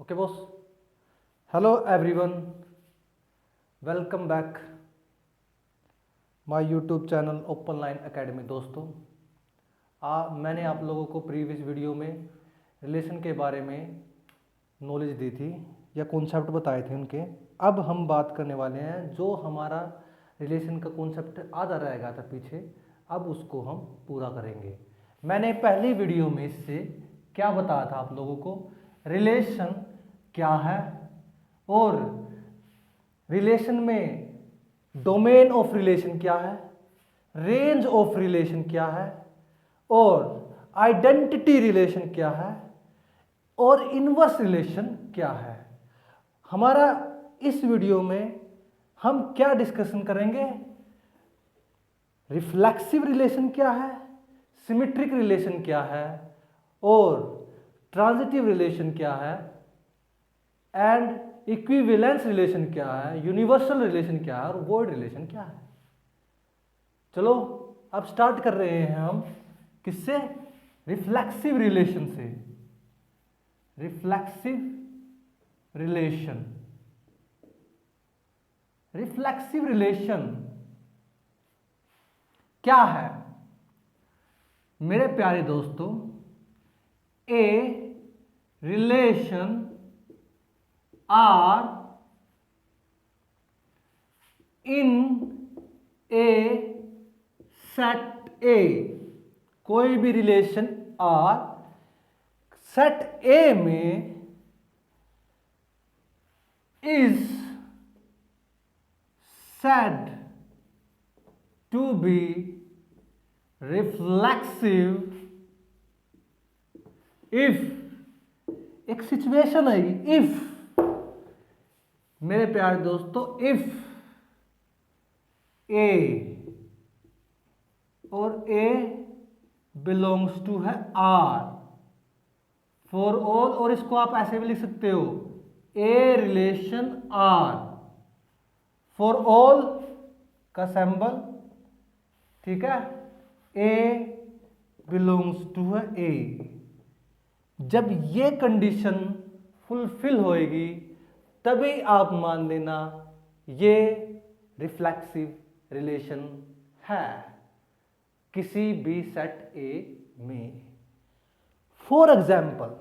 Okay, boss. Hello, everyone. Welcome back my YouTube channel open line academy. दोस्तों, मैंने आप लोगों को प्रीवियस वीडियो में रिलेशन के बारे में नॉलेज दी थी या कॉन्सेप्ट बताए थे उनके। अब हम बात करने वाले हैं जो हमारा रिलेशन का कॉन्सेप्ट आधा रह गया था पीछे, अब उसको हम पूरा करेंगे। मैंने पहली वीडियो में इससे क्या बताया था आप लोगों को, रिलेशन क्या है और रिलेशन में डोमेन ऑफ रिलेशन क्या है, रेंज ऑफ रिलेशन क्या है और आइडेंटिटी रिलेशन क्या है और इनवर्स रिलेशन क्या है। हमारा इस वीडियो में हम क्या डिस्कशन करेंगे, रिफ्लेक्सिव रिलेशन क्या है, सिमेट्रिक रिलेशन क्या है और ट्रांजिटिव रिलेशन क्या है एंड इक्विवेलेंस रिलेशन क्या है, यूनिवर्सल रिलेशन क्या है और वर्ड रिलेशन क्या है। चलो अब स्टार्ट कर रहे हैं हम किससे, रिफ्लेक्सिव रिलेशन से। रिफ्लेक्सिव रिलेशन, रिफ्लेक्सिव रिलेशन क्या है मेरे प्यारे दोस्तों? A relation R in a set A, कोई भी रिलेशन आर सेट ए में is said to be reflexive if, एक सिचुएशन है इफ, मेरे प्यारे दोस्तों, इफ ए और ए बिलोंग्स टू है आर फॉर ऑल, और इसको आप ऐसे भी लिख सकते हो, A relation R for all का सिंबल, ठीक है, ए बिलोंग्स टू है ए। जब ये कंडीशन फुलफिल होएगी तभी आप मान लेना ये रिफ्लेक्सिव रिलेशन है किसी भी सेट ए में। फॉर एग्जाम्पल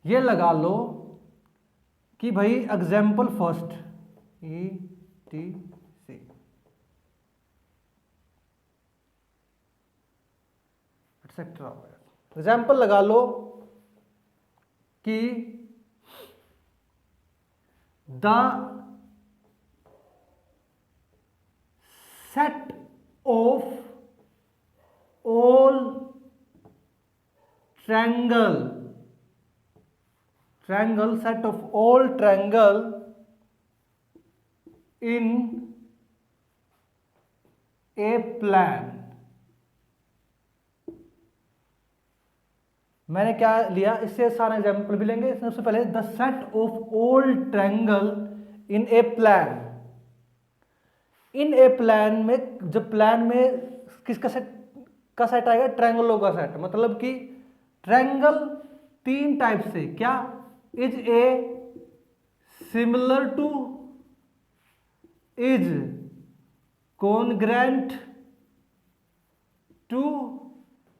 ये लगा लो कि भाई example first E T C, etcetera. Example लगा लो कि the set of all triangle set of all triangle in a plan। मैंने क्या लिया, इससे सारे एग्जाम्पल भी लेंगे। सबसे पहले the set of all triangle in A plan. In A plan में, जब प्लान में किसका सेट आएगा, ट्रायंगलों का सेट, मतलब कि ट्रायंगल तीन टाइप से, क्या, is a similar to, is congruent to,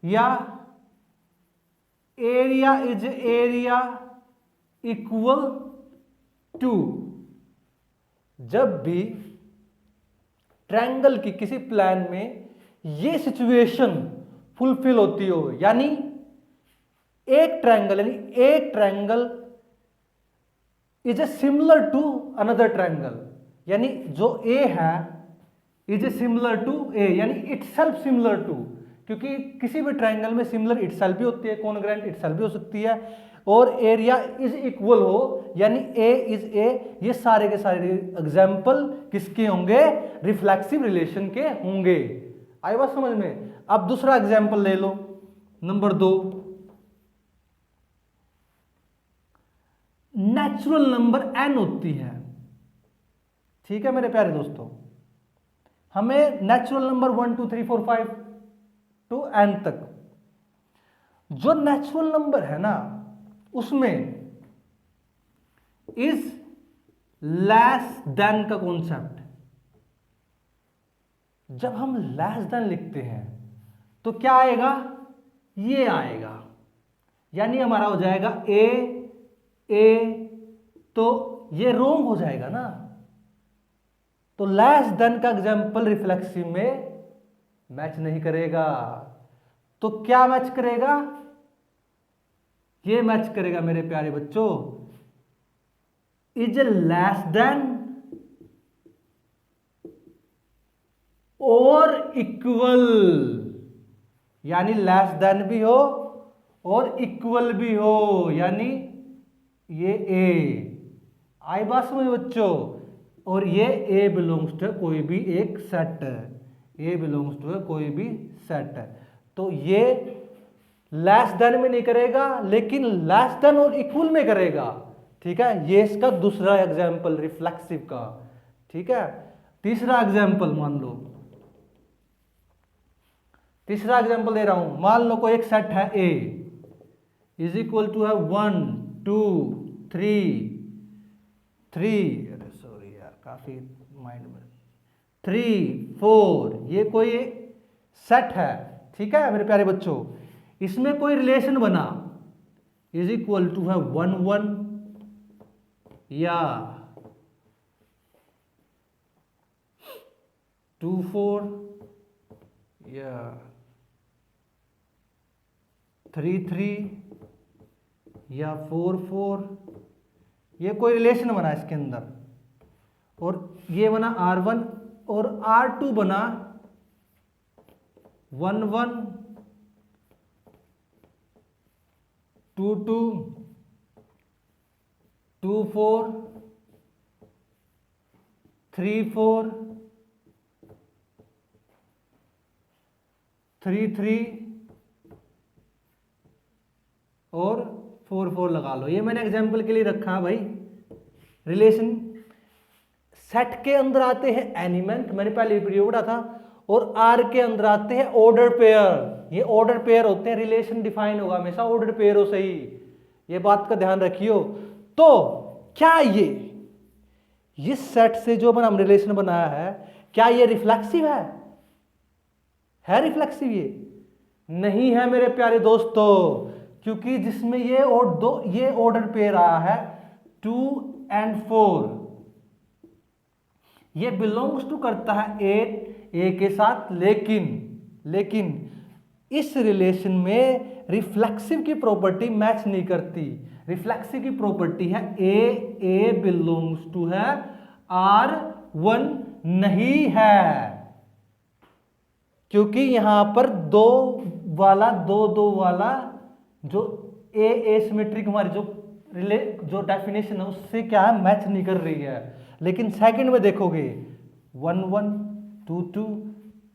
या area is area equal to. जब भी ट्रायंगल की किसी प्लान में ये सिचुएशन फुलफिल होती हो, यानी एक triangle is a similar to another triangle, यानी जो ए है is a similar to A, यानी इटसेल्फ सिमिलर टू, क्योंकि किसी भी ट्रायंगल में सिमिलर इटसेल्फ भी होती है, कॉन्ग्रेंट इटसेल्फ भी हो सकती है, और एरिया इज इक्वल हो, यानी ए इज ए। ये सारे के सारे एग्जाम्पल किसके होंगे, रिफ्लेक्सिव रिलेशन के होंगे। आई बात समझ में? अब दूसरा एग्जाम्पल ले लो, नंबर 2, नेचुरल नंबर n होती है, ठीक है मेरे प्यारे दोस्तों। हमें नेचुरल नंबर 1 2 3 4 5 टू n तक, जो नेचुरल नंबर है ना उसमें इज लेस देन का कॉन्सेप्ट, जब हम लेस देन लिखते हैं तो क्या आएगा, ये आएगा, यानी हमारा हो जाएगा ए, तो ये रोंग हो जाएगा ना। तो लेस देन का एग्जाम्पल रिफ्लेक्सिव में मैच नहीं करेगा। तो क्या मैच करेगा, ये मैच करेगा मेरे प्यारे बच्चों, इज लेस देन और इक्वल, यानी लेस देन भी हो और इक्वल भी हो, यानी ये ए आई बात समझ बच्चों, और ये ए बिलोंग्स टू कोई भी एक सेट, ए बिलोंग्स टू कोई भी सेट। तो ये लेस देन में नहीं करेगा लेकिन लेस देन और इक्वल में करेगा। ठीक है, ये इसका दूसरा एग्जाम्पल रिफ्लेक्सिव का। ठीक है, तीसरा एग्जाम्पल मान लो, तीसरा एग्जाम्पल दे रहा हूं। मान लो कोई एक सेट है ए इज इक्वल टू है 1 2 3, अरे सॉरी यार काफी माइंड में, 3 4, ये कोई सेट है। ठीक है मेरे प्यारे बच्चों, इसमें कोई रिलेशन बना इज इक्वल टू है 1 1 या 2 4 या 3 3 या 4 4, ये कोई रिलेशन बना इसके अंदर, और ये बना R1 और R2 बना 1 1 2 2 2 4 3 4 3 3 और 4 4 लगा लो। ये मैंने एग्जाम्पल के लिए रखा है भाई। रिलेशन सेट के अंदर आते हैं एलिमेंट, मैंने पहले वीडियो पढ़ा था, और आर के अंदर आते हैं ऑर्डर पेयर। ये ऑर्डर पेयर होते हैं, रिलेशन डिफाइन होगा हमेशा ऑर्डर पेयर हो, सही, ये बात का ध्यान रखियो। तो क्या ये सेट से जो हम रिलेशन बनाया है, क्या ये रिफ्लेक्सिव है रिफ्लेक्सिव? ये नहीं है मेरे प्यारे दोस्तों, क्योंकि जिसमें ये ऑर्डर पेयर आया है 2 और 4, ये बिलोंग्स टू करता है ए के साथ, लेकिन इस रिलेशन में रिफ्लेक्सिव की प्रॉपर्टी मैच नहीं करती। रिफ्लेक्सिव की प्रॉपर्टी है ए बिलोंग्स टू है R1 नहीं है, क्योंकि यहां पर दो वाला जो ए सिमेट्रिक हमारी जो डेफिनेशन है उससे क्या है, मैच नहीं कर रही है। लेकिन सेकंड में देखोगे 1 1 2 2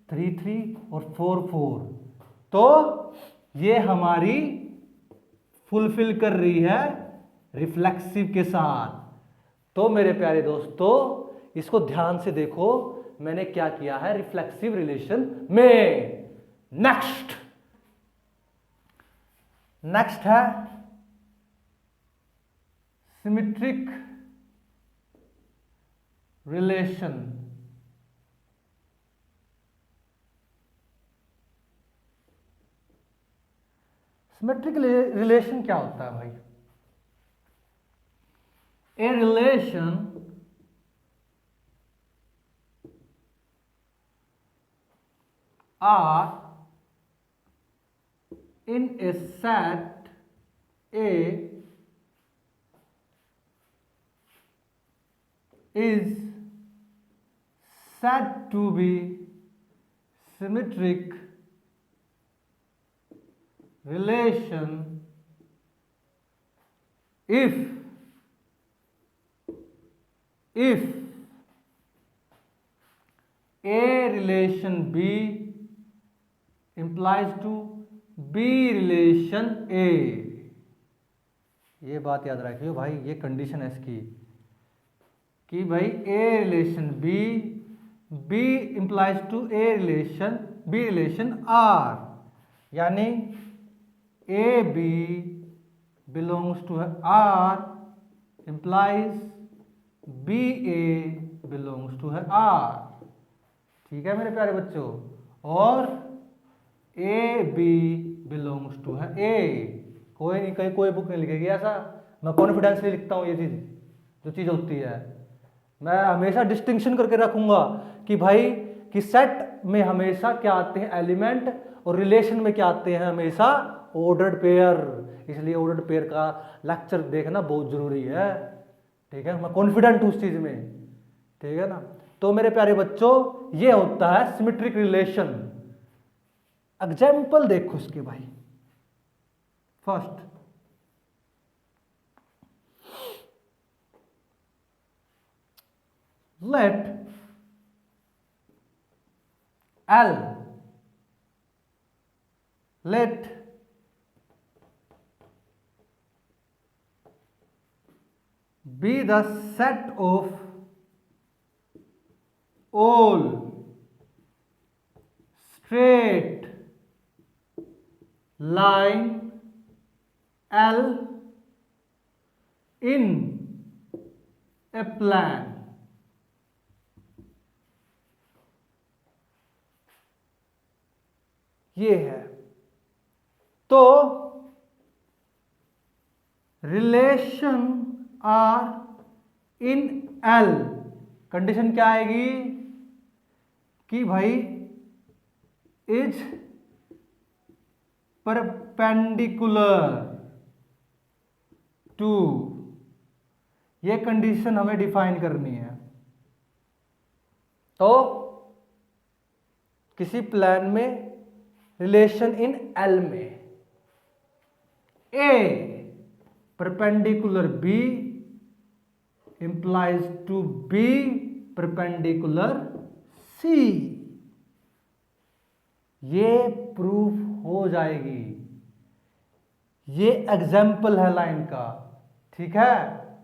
3 3 और 4 4, तो ये हमारी फुलफिल कर रही है रिफ्लेक्सिव के साथ। तो मेरे प्यारे दोस्तों इसको ध्यान से देखो, मैंने क्या किया है रिफ्लेक्सिव रिलेशन में। नेक्स्ट है सिमेट्रिक रिलेशन। सिमेट्रिक रिलेशन क्या होता है भाई? A relation are in a set A is said to be symmetric relation if A relation B implies to B relation A। ये बात याद रखियो भाई, ये कंडीशन है इसकी कि भाई A relation B implies to A relation B relation R, यानी A B belongs to R implies B A belongs to है आर। ठीक है मेरे प्यारे बच्चों, और ए बी बिलोंग्स टू है ए। कोई नहीं, कहीं कोई बुक नहीं लिखेगी ऐसा, मैं कॉन्फिडेंसली लिखता हूँ ये चीज़, जो चीज़ होती है मैं हमेशा डिस्टिंक्शन करके रखूंगा कि भाई कि सेट में हमेशा क्या आते हैं एलिमेंट, और रिलेशन में क्या आते हैं हमेशा ऑर्डर्ड पेयर। इसलिए ऑर्डर्ड पेयर का लेक्चर देखना बहुत जरूरी है। ठीक है, मैं कॉन्फिडेंट हूं उस चीज में। ठीक है ना, तो मेरे प्यारे बच्चों ये होता है सिमेट्रिक रिलेशन। एग्जाम्पल देखो इसके भाई। First, let L let be the set of all straight line L in a plan। ये है तो relation R in L, condition क्या आएगी कि भाई इज परपेंडिकुलर टू, ये कंडीशन हमें डिफाइन करनी है। तो किसी प्लान में रिलेशन इन एल में a perpendicular b implies to b perpendicular c, ये प्रूफ हो जाएगी। ये एग्जाम्पल है लाइन का। ठीक है,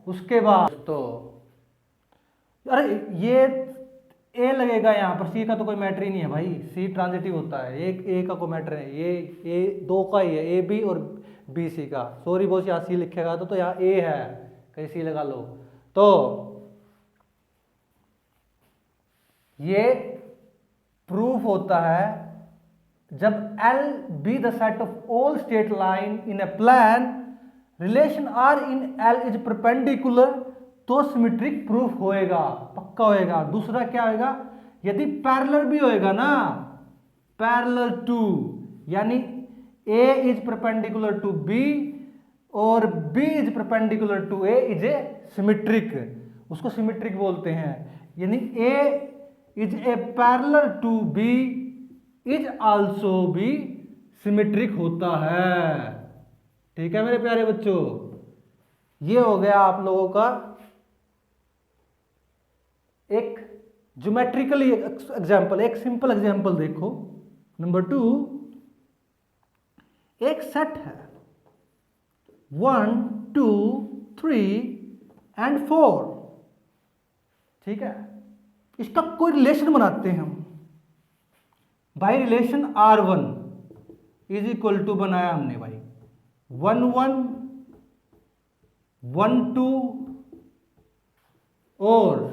उसके बाद तो अरे ये ए लगेगा यहाँ पर, सी का तो कोई मैटर ही नहीं है भाई, सी ट्रांजिटिव होता है, एक ए का कोई मैटर है, ये ए दो का ही है, ए बी और बी सी का। सॉरी बॉस, यहाँ सी लिखेगा तो यहाँ ए है, कहीं सी लगा लो। तो ये प्रूफ होता है जब L be the set of all straight line in a plan, relation R in L is perpendicular, तो सिमेट्रिक प्रूफ होएगा, पक्का होएगा। दूसरा क्या होएगा, यदि पैरेलल भी होएगा ना, पैरेलल टू, यानी A is perpendicular to B और B is perpendicular to A is a symmetric, उसको सिमेट्रिक बोलते हैं। यानी A is a parallel to B is also भी सिमेट्रिक होता है। ठीक है मेरे प्यारे बच्चों, ये हो गया आप लोगों का एक ज्योमेट्रिकली एग्जाम्पल। एक सिंपल एग्जाम्पल देखो, नंबर 2, एक सेट है 1 2 3 एंड 4। ठीक है, इसका कोई रिलेशन बनाते हैं हम भाई। Relation R1 is equal to बनाया हमने भाई 1 1 1 2 और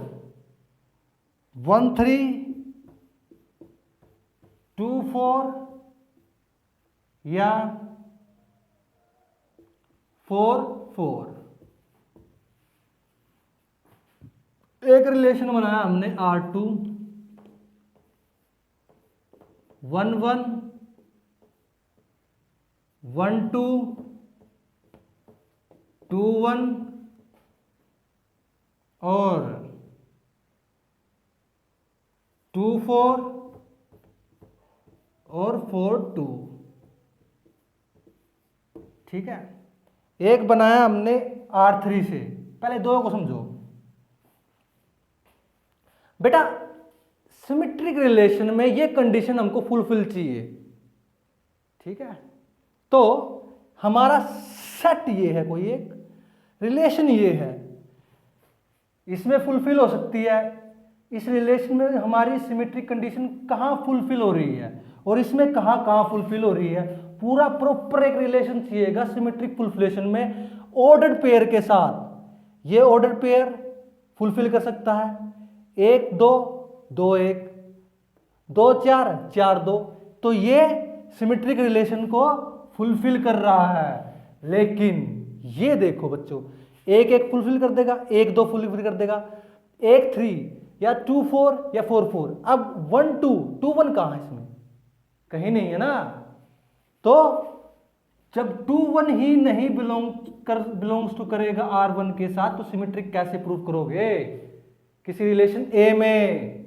1 3 2 4 या 4 4। एक रिलेशन बनाया हमने R2 1 1 1 2 2 1 और 2 4 और 4 2। ठीक है, एक बनाया हमने R3 से। पहले दो को समझो बेटा। सिमेट्रिक रिलेशन में ये कंडीशन हमको फुलफिल चाहिए। ठीक है, तो हमारा सेट ये है, कोई एक रिलेशन ये है, इसमें फुलफिल हो सकती है। इस रिलेशन में हमारी सिमेट्रिक कंडीशन कहाँ फुलफिल हो रही है और इसमें कहाँ कहाँ फुलफिल हो रही है, पूरा प्रॉपर एक रिलेशन चाहिएगा सिमेट्रिक फुलफिलेशन में ऑर्डर्ड पेयर के साथ। ये ऑर्डर्ड पेयर फुलफिल कर सकता है 1 2 2 1 2 4 4 2, तो ये सिमेट्रिक रिलेशन को फुलफिल कर रहा है। लेकिन ये देखो बच्चों, 1 1 फुलफिल कर देगा, 1 2 फुलफिल कर देगा, 1 3 या 2 4 या 4 4। अब 1 2 2 1 कहाँ है इसमें? कहीं नहीं है ना। तो जब 2 1 ही नहीं बिलोंग्स टू करेगा R1 के साथ, तो सिमेट्रिक कैसे प्रूव करोगे किसी रिलेशन A में?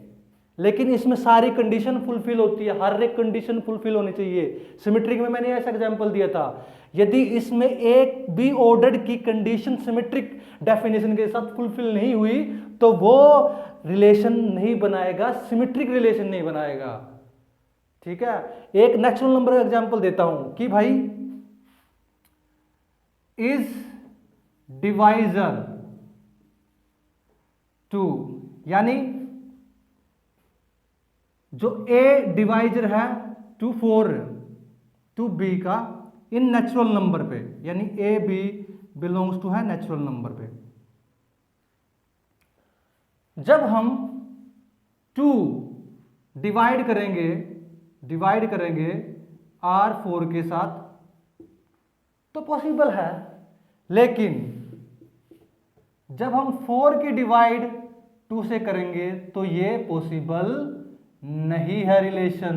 लेकिन इसमें सारी कंडीशन फुलफिल होती है, हर एक कंडीशन फुलफिल होनी चाहिए। सिमेट्रिक में मैंने ऐसा एग्जांपल दिया था, यदि इसमें एक भी ऑर्डर्ड की कंडीशन सिमेट्रिक डेफिनेशन के साथ फुलफिल नहीं हुई तो वो रिलेशन नहीं बनाएगा, सिमेट्रिक रिलेशन नहीं बनाएगा। ठीक है, एक नेचुरल नंबर का एग्जांपल देता हूं कि भाई इज डिवाइजर टू, यानी जो A डिवाइजर है टू 4 टू B का इन नेचुरल नंबर पे, यानी A B बिलोंग्स टू है नेचुरल नंबर पे। जब हम 2 डिवाइड करेंगे R4 के साथ तो पॉसिबल है, लेकिन जब हम 4 की डिवाइड 2 से करेंगे तो ये पॉसिबल नहीं है रिलेशन,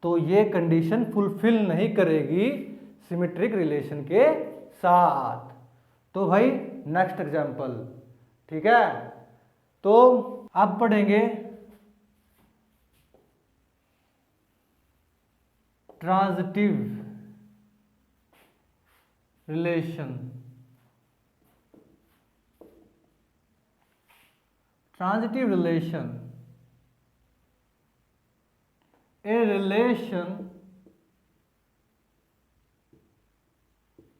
तो ये कंडीशन फुलफिल नहीं करेगी सिमेट्रिक रिलेशन के साथ। तो भाई नेक्स्ट एग्जांपल, ठीक है, तो अब पढ़ेंगे transitive relation. Transitive relation, a relation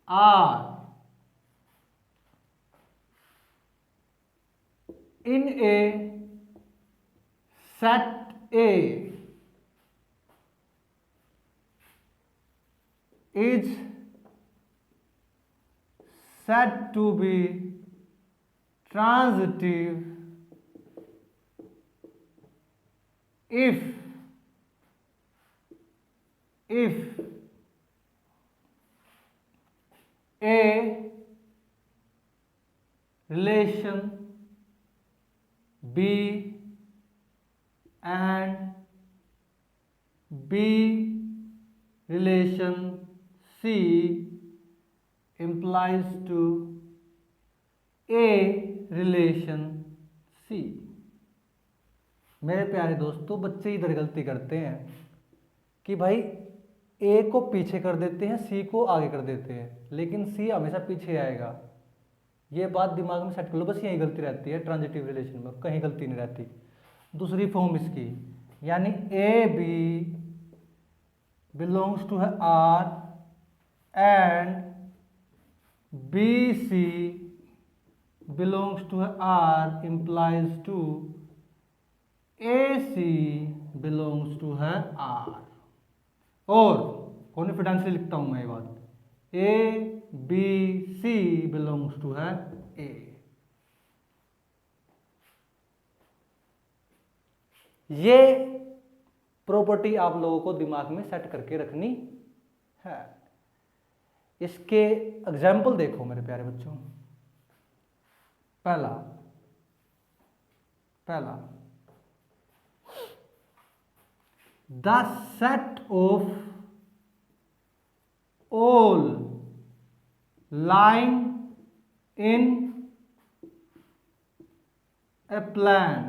R in a set A is said to be transitive if A relation B and B relation C implies to A relation C। मेरे प्यारे दोस्तों, बच्चे इधर गलती करते हैं कि भाई A को पीछे कर देते हैं, C को आगे कर देते हैं, लेकिन C हमेशा पीछे आएगा। ये बात दिमाग में सेट कर लो, बस यही गलती रहती है ट्रांजिटिव रिलेशन में, कहीं गलती नहीं रहती। दूसरी फॉर्म इसकी, यानी ए बी बिलोंग्स टू है R and B C belongs to है R implies to AC belongs to है R। और कॉन्फिडेंसली लिखता हूं मैं ये बात, A B C belongs to है A। ये प्रॉपर्टी आप लोगों को दिमाग में सेट करके रखनी है। इसके एग्जाम्पल देखो मेरे प्यारे बच्चों। पहला the set of all lying in a plan,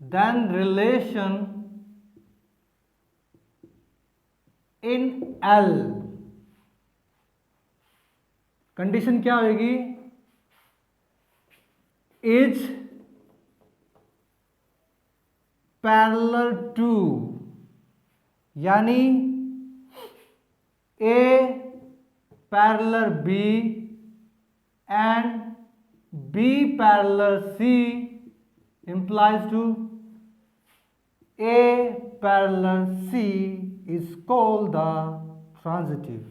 then relation in L। Condition क्या होगी? इज पैरेलल टू, यानी A parallel B and B parallel C implies to A parallel C is called the transitive।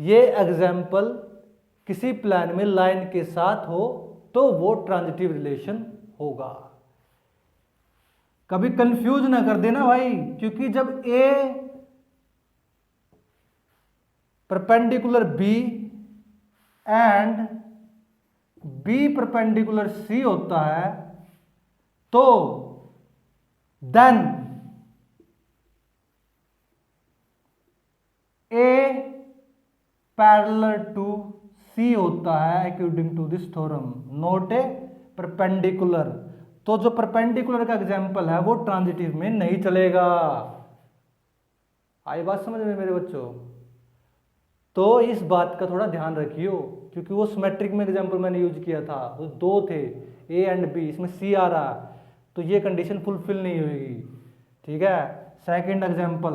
ये example किसी plan में line के साथ हो तो वो ट्रांजिटिव रिलेशन होगा। कभी कंफ्यूज ना कर देना भाई, क्योंकि जब A perpendicular B and B perpendicular C होता है तो then A parallel to C होता है according to this theorem, not a perpendicular. तो जो परपेंडिकुलर का एग्जांपल है वो ट्रांजिटिव में नहीं चलेगा। आई बात समझ में मेरे बच्चों? तो इस बात का थोड़ा ध्यान रखियो, क्योंकि वो सिमेट्रिक में एग्जांपल मैंने यूज किया था, वो दो थे A एंड B, इसमें C आ रहा, तो ये कंडीशन फुलफिल नहीं होगी। ठीक है, सेकंड एग्जांपल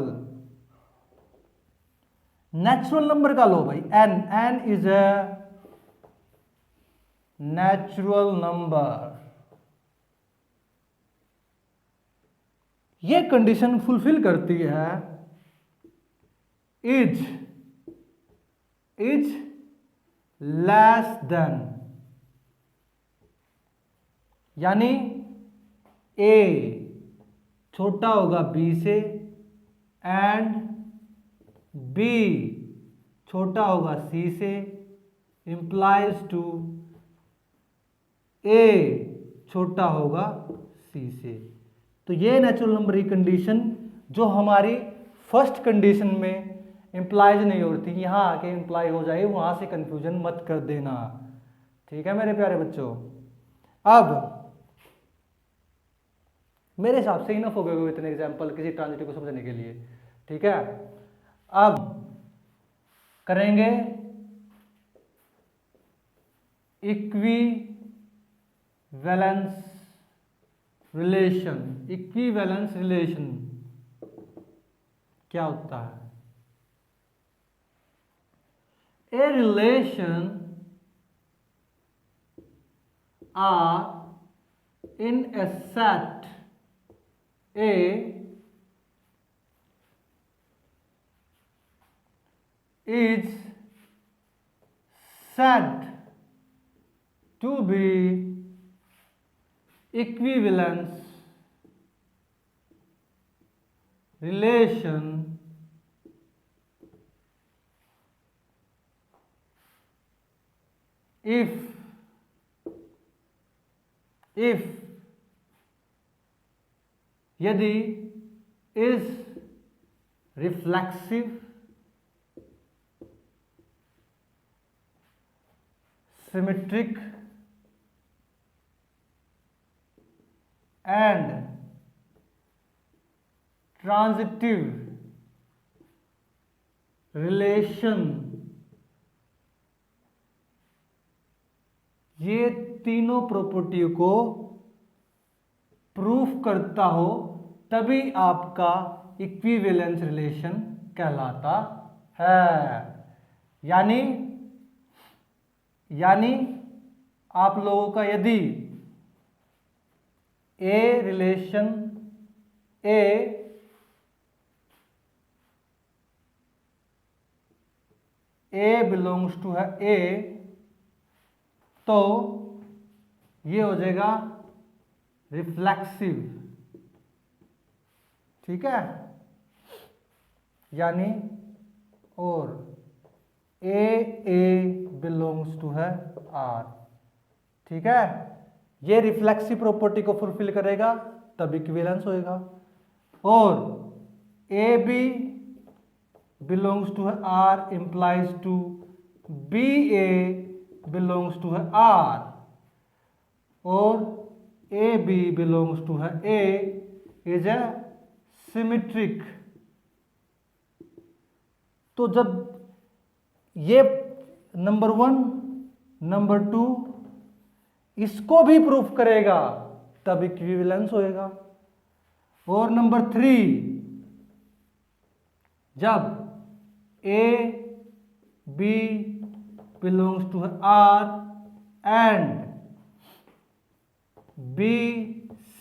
नेचुरल नंबर का लो भाई, n is a natural number. ये कंडीशन फुलफिल करती है इज लेस देन, यानी A छोटा होगा B से एंड B छोटा होगा C से, इंप्लाइज टू A छोटा होगा C से। तो ये नेचुरल नंबर की कंडीशन जो हमारी फर्स्ट कंडीशन में इंप्लाइज नहीं होती, यहां आके इंप्लाई हो जाए, वहां से कंफ्यूजन मत कर देना। ठीक है मेरे प्यारे बच्चों, अब मेरे हिसाब से इनफ हो गए इतने एग्जांपल किसी ट्रांजिटिव को समझने के लिए। ठीक है, अब करेंगे इक्विवेलेंस रिलेशन। इक्विवेलेंस रिलेशन क्या होता है? A relation R in a set A is said to be equivalence relation if यदि is reflexive, symmetric and transitive relation, ये तीनों प्रॉपर्टी को प्रूफ करता हो तभी आपका इक्विवेलेंस रिलेशन कहलाता है। यानी आप लोगों का यदि ए रिलेशन ए बिलोंग्स टू है ए, तो ये हो जाएगा रिफ्लेक्सिव। ठीक है, यानी और ए बिलोंग्स टू है आर। ठीक है, ये रिफ्लेक्सिव प्रॉपर्टी को फुलफिल करेगा तब इक्विवेलेंस होएगा। और ए बी बिलोंग्स टू है R implies to B A belongs to है आर, और ए बी बिलोंग्स टू है ए इज ए सिमेट्रिक। तो जब ये नंबर 1 नंबर 2 इसको भी प्रूफ करेगा तब इक्विवेलेंस होएगा। और नंबर 3 जब A B belongs to R and B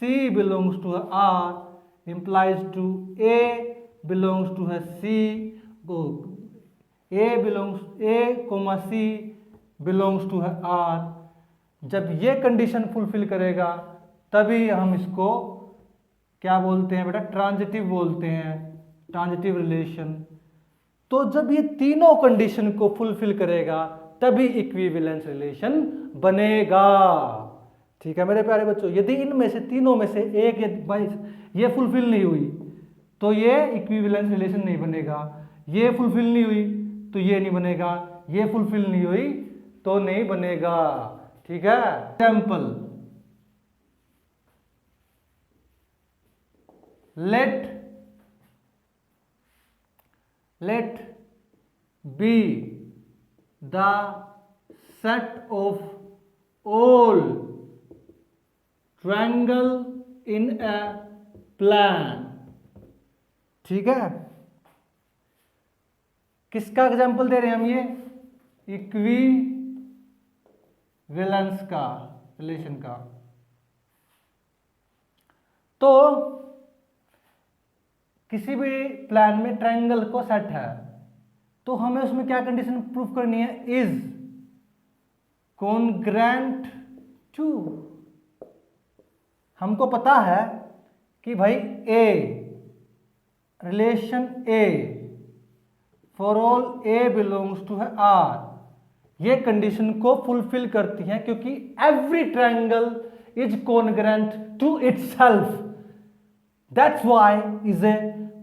C belongs to R implies to A belongs to C, A C belongs to R। जब ये कंडीशन फुलफिल करेगा तभी हम इसको क्या बोलते हैं बेटा, ट्रांजिटिव बोलते हैं, ट्रांजिटिव रिलेशन। तो जब ये तीनों कंडीशन को फुलफिल करेगा तभी इक्विवेलेंस रिलेशन बनेगा। ठीक है मेरे प्यारे बच्चों, यदि इनमें से तीनों में से एक ये फुलफिल नहीं हुई तो ये इक्विवेलेंस रिलेशन नहीं बनेगा, ये फुलफिल नहीं हुई तो ये नहीं बनेगा, ये फुलफिल नहीं हुई तो नहीं बनेगा। ठीक है, example, let be the set of all triangle in a plan। ठीक है, किसका एग्जाम्पल दे रहे हैं हम, ये इक्विवेलेंस का, रिलेशन का। तो किसी भी प्लान में ट्रायंगल को सेट है तो हमें उसमें क्या कंडीशन प्रूफ करनी है, इज कॉन्ग्रेंट टू। हमको पता है कि भाई A, relation A for all A belongs to है आर, ये कंडीशन को फुलफिल करती है क्योंकि every triangle is congruent to itself. That's why is a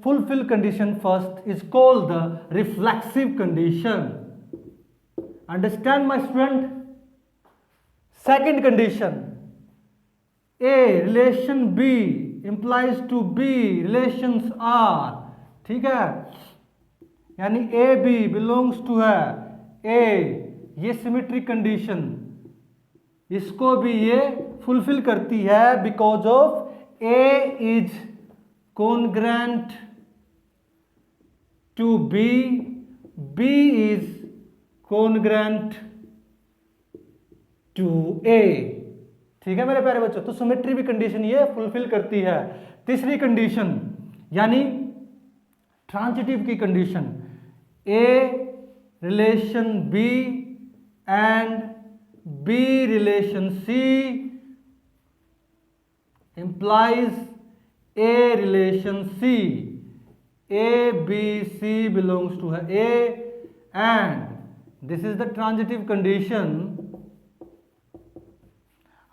fulfill condition first is called the reflexive condition. Understand my student? Second condition, A relation B implies to B relations R। ठीक है, यानी A B belongs to है A, ये symmetric condition, इसको भी ये fulfil करती है because of A is congruent to B, B is congruent to A। ठीक है मेरे प्यारे बच्चों, तो सिमेट्री भी कंडीशन ये फुलफिल करती है। तीसरी कंडीशन यानी ट्रांजिटिव की condition, A relation B and B relation C implies A relation C, A B C belongs to A and this is the transitive condition।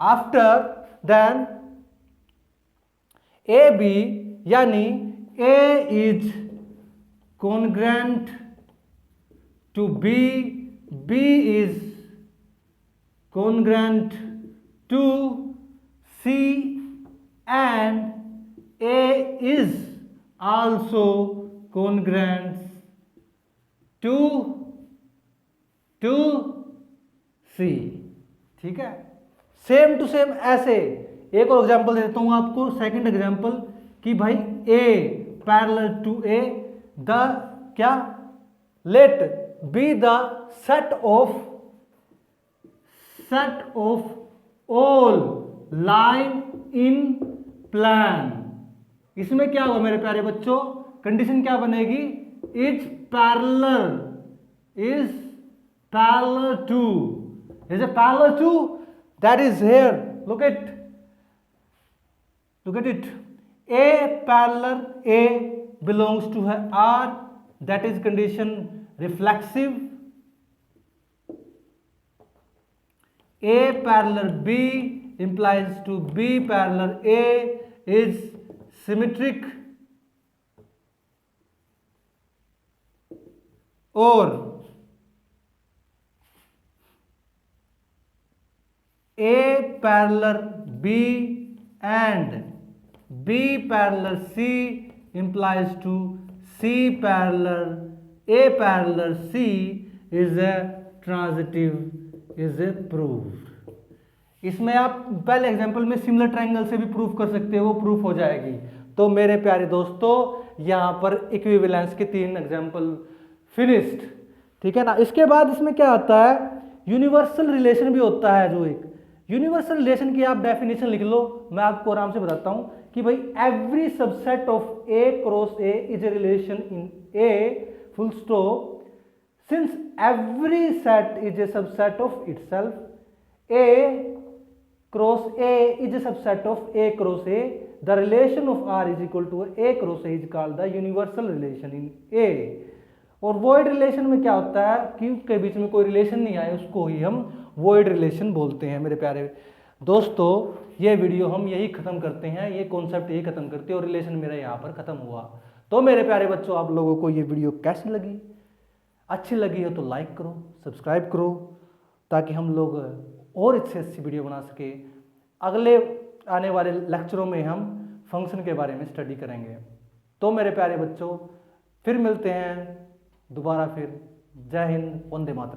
After then A B यानी A is congruent to B, B is congruent to C and A is also congruent to C। ठीक है, same to same ऐसे एक और example देता हूं आपको, second example कि भाई A parallel to A, the क्या, let B the set of all line in plane. इसमें क्या होगा मेरे प्यारे बच्चों, कंडीशन क्या बनेगी, is parallel to, is a parallel to, that is here, look at it, a parallel a belongs to है R, that is condition reflexive. A parallel B implies to B parallel A is symmetric, or A parallel B and B parallel C implies to C parallel A parallel C is a transitive, is a proved। इसमें आप पहले example में similar triangle से भी proof कर सकते हो, वो प्रूफ हो जाएगी। तो मेरे प्यारे दोस्तों यहाँ पर इक्विवेलेंस के 3 एग्जांपल फिनिश्ड। ठीक है ना, इसके बाद इसमें क्या आता है, यूनिवर्सल रिलेशन भी होता है, जो एक यूनिवर्सल रिलेशन की आप डेफिनेशन लिख लो, मैं आपको आराम से बताता हूं कि भाई every subset of A cross A is a relation in A full stop since every set is a subset of itself A cross A is a subset of A cross A the relation of R is equal to A cross A is called the universal relation in A. और void relation में क्या होता है कि उसके बीच में कोई relation नहीं आए उसको ही हम वॉइड रिलेशन बोलते हैं। मेरे प्यारे दोस्तों, ये वीडियो हम यही खत्म करते हैं, ये कॉन्सेप्ट यही खत्म करते हैं और रिलेशन मेरा यहाँ पर खत्म हुआ। तो मेरे प्यारे बच्चों, आप लोगों को ये वीडियो कैसी लगी? अच्छी लगी हो तो लाइक करो, सब्सक्राइब करो, ताकि हम लोग और अच्छी वीडियो बना सके। अगले आने वाले लेक्चरों में हम फंक्शन के बारे में स्टडी करेंगे। तो मेरे प्यारे बच्चों, फिर मिलते हैं दोबारा फिर। जय हिंद, वंदे मातरम।